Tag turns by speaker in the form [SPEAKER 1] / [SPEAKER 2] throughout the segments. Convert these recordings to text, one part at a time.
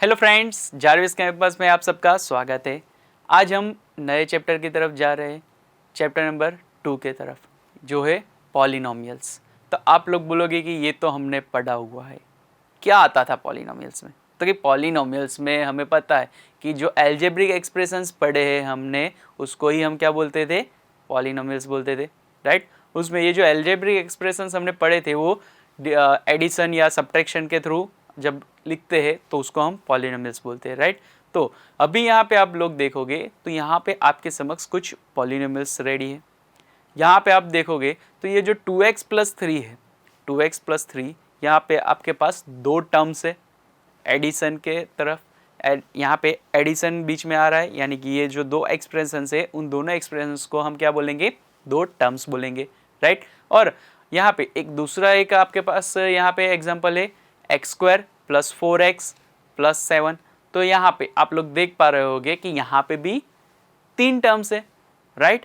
[SPEAKER 1] Hello friends, Jarvis campus में आप सबका स्वागत है। आज हम नए चैप्टर की तरफ जा रहे हैं, चैप्टर नंबर 2 के तरफ, जो है पॉलिनोमियल्स। तो आप लोग बोलोगे कि ये तो हमने पढ़ा हुआ है, क्या आता था पॉलिनोमियल्स में? तो कि पॉलिनोमियल्स में हमें पता है कि जो एल्जेब्रिक एक्सप्रेशंस पढ़े हैं हमने, उसको ही हम क्या बोलते थे? पॉलिनोमियल्स बोलते थे, राइट। उसमें ये जो एल्जेब्रिक एक्सप्रेशंस हमने पढ़े थे वो एडिशन या सब्ट्रैक्शन के थ्रू जब लिखते हैं तो उसको हम पॉलिनोमियल्स बोलते हैं, राइट। तो अभी यहाँ पे आप लोग देखोगे तो यहाँ पे आपके समक्ष कुछ पॉलिनोमियल्स रेडी है। यहाँ पे आप देखोगे तो ये जो 2x प्लस 3 है, 2x प्लस 3, यहाँ पे आपके पास दो टर्म्स है एडिशन के तरफ। यहाँ पे एडिशन बीच में आ रहा है, यानी कि ये जो दो एक्सप्रेशंस है उन दोनों एक्सप्रेशंस को हम क्या बोलेंगे? दो टर्म्स बोलेंगे, राइट। और यहाँ पे एक दूसरा एक आपके पास यहाँ पे एग्जांपल है x square plus 4x plus 7। तो यहाँ पे आप लोग देख पा रहे होगे कि यहाँ पे भी तीन टर्म्स है, राइट।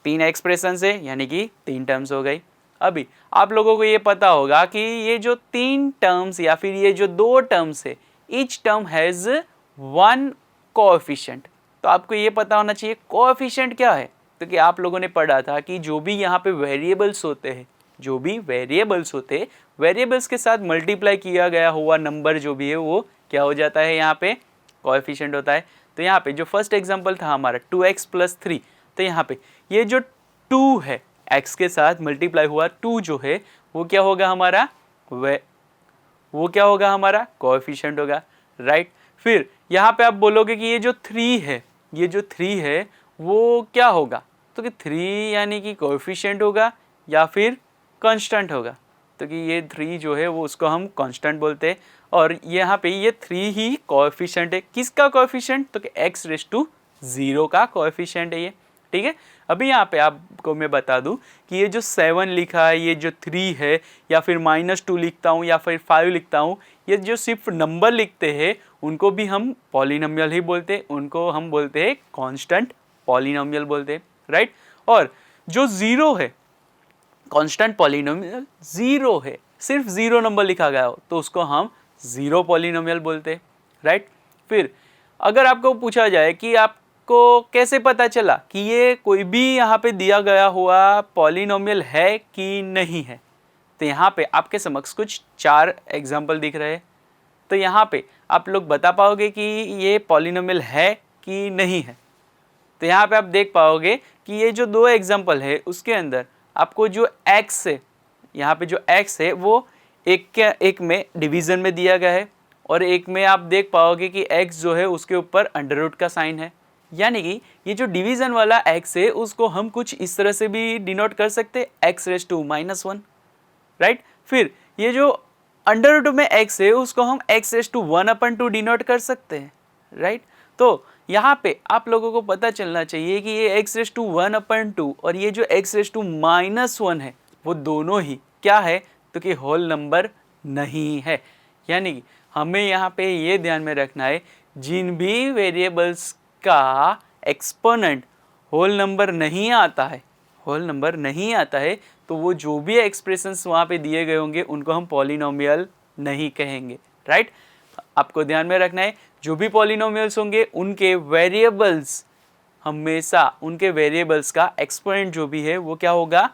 [SPEAKER 1] तीन एक्सप्रेशन है, यानी कि तीन टर्म्स हो गई। अभी आप लोगों को ये पता होगा कि ये जो तीन टर्म्स या फिर ये जो दो टर्म्स है, each term has one coefficient. तो आपको ये पता होना चाहिए कोएफिशिएंट क्या है। तो कि आप लोगों ने पढ़ा था कि जो भी यहाँ पे वेरिएबल्स होते हैं, जो भी वेरिएबल्स होते हैं, वेरिएबल्स के साथ मल्टीप्लाई किया गया हुआ नंबर जो भी है वो क्या हो जाता है? यहाँ पे कोएफिशिएंट होता है। तो यहाँ पे जो फर्स्ट एग्जांपल था हमारा 2x प्लस 3, तो यहाँ पे ये जो 2 है x के साथ मल्टीप्लाई हुआ 2 जो है वो क्या होगा हमारा? वो क्या होगा हमारा? कोएफिशिएंट होगा, राइट। फिर यहाँ पे आप बोलोगे कि ये जो 3 है, ये जो 3 है वो क्या होगा? तो कि 3 यानी कि कोएफिशिएंट होगा या फिर कांस्टेंट होगा। तो कि ये 3 जो है वो उसको हम कांस्टेंट बोलते हैं, और यहाँ पे ये 3 ही कोएफिशिएंट है। किसका कोएफिशिएंट? तो कि x⁻0 का कोएफिशिएंट है ये, ठीक है। अभी यहाँ पे आपको मैं बता दूं कि ये जो 7 लिखा है, ये जो 3 है, या फिर -2 लिखता हूँ या फिर 5 लिखता हूँ, ये जो सिर्फ नंबर लिखते हैं उनको भी हम पॉलिनोमियल ही बोलते हैं, उनको हम बोलते हैं कांस्टेंट पॉलिनोमियल बोलते हैं, राइट। और जो 0 है, कांस्टेंट पॉलिनोमियल 0 है, सिर्फ 0 नंबर लिखा गया हो तो उसको हम 0 पॉलिनोमियल बोलते हैं, राइट। फिर अगर आपको पूछा जाए कि आपको कैसे पता चला कि ये कोई भी यहाँ पे दिया गया हुआ पॉलिनोमियल है कि नहीं है, तो यहाँ पे आपके समक्ष कुछ 4 एग्जाम्पल दिख रहे हैं। तो यहाँ पे आप लोग बता पाओगे कि ये पॉलिनोमियल है कि नहीं है। तो यहाँ पे आप देख पाओगे कि ये जो दो एग्जाम्पल है उसके अंदर आपको जो x है, यहाँ पे जो x है वो एक में डिवीज़न में दिया गया है, और एक में आप देख पाओगे कि x जो है उसके ऊपर अंडर रूट का साइन है। यानी कि ये जो डिवीज़न वाला x है उसको हम कुछ इस तरह से भी डिनोट कर सकते हैं, x⁻⁻1, राइट। फिर ये जो अंडर रूट में x है उसको हम x⁻1/2 डिनोट कर सकते हैं, राइट। तो यहाँ पे आप लोगों को पता चलना चाहिए कि ये x⁻1/2 और ये जो x⁻1 है वो दोनों ही क्या है? तो कि होल नंबर नहीं है। यानी कि हमें यहाँ पे ये ध्यान में रखना है, जिन भी वेरिएबल्स का एक्सपोनेंट होल नंबर नहीं आता है, होल नंबर नहीं आता है, तो वो जो भी एक्सप्रेशंस वहाँ पे दिए गए होंगे उनको हम पॉलिनोमियल नहीं कहेंगे, राइट। आपको ध्यान में रखना है, जो भी पॉलिनोमियल्स होंगे उनके वेरिएबल्स, हमेशा उनके वेरिएबल्स का एक्सपोनेंट जो भी है वो क्या होगा?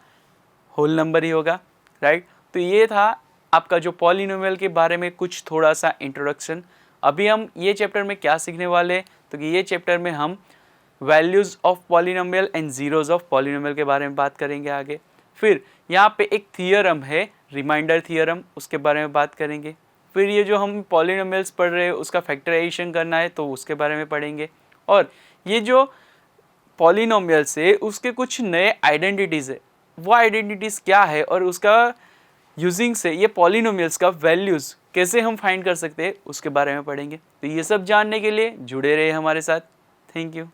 [SPEAKER 1] होल नंबर ही होगा, राइट। तो ये था आपका जो पॉलिनोमियल के बारे में कुछ थोड़ा सा इंट्रोडक्शन। अभी हम ये चैप्टर में क्या सीखने वाले हैं? तो कि ये चैप्टर में हम values of polynomial and zeros of polynomial के बारे में बात करेंगे आगे। फिर यहाँ पे एक थियरम है, रिमाइंडर थियरम, उसके बारे में बात करेंगे। फिर ये जो हम पॉलिनोमियल्स पढ़ रहे हैं उसका फैक्टराइजेशन करना है तो उसके बारे में पढ़ेंगे। और ये जो पॉलिनोमियल्स है उसके कुछ नए आइडेंटिटीज़ है, वो आइडेंटिटीज़ क्या है और उसका यूजिंग से ये पॉलिनोमियल्स का वैल्यूज़ कैसे हम फाइंड कर सकते हैं उसके बारे में पढ़ेंगे। तो ये सब जानने के लिए जुड़े रहे हमारे साथ। Thank you.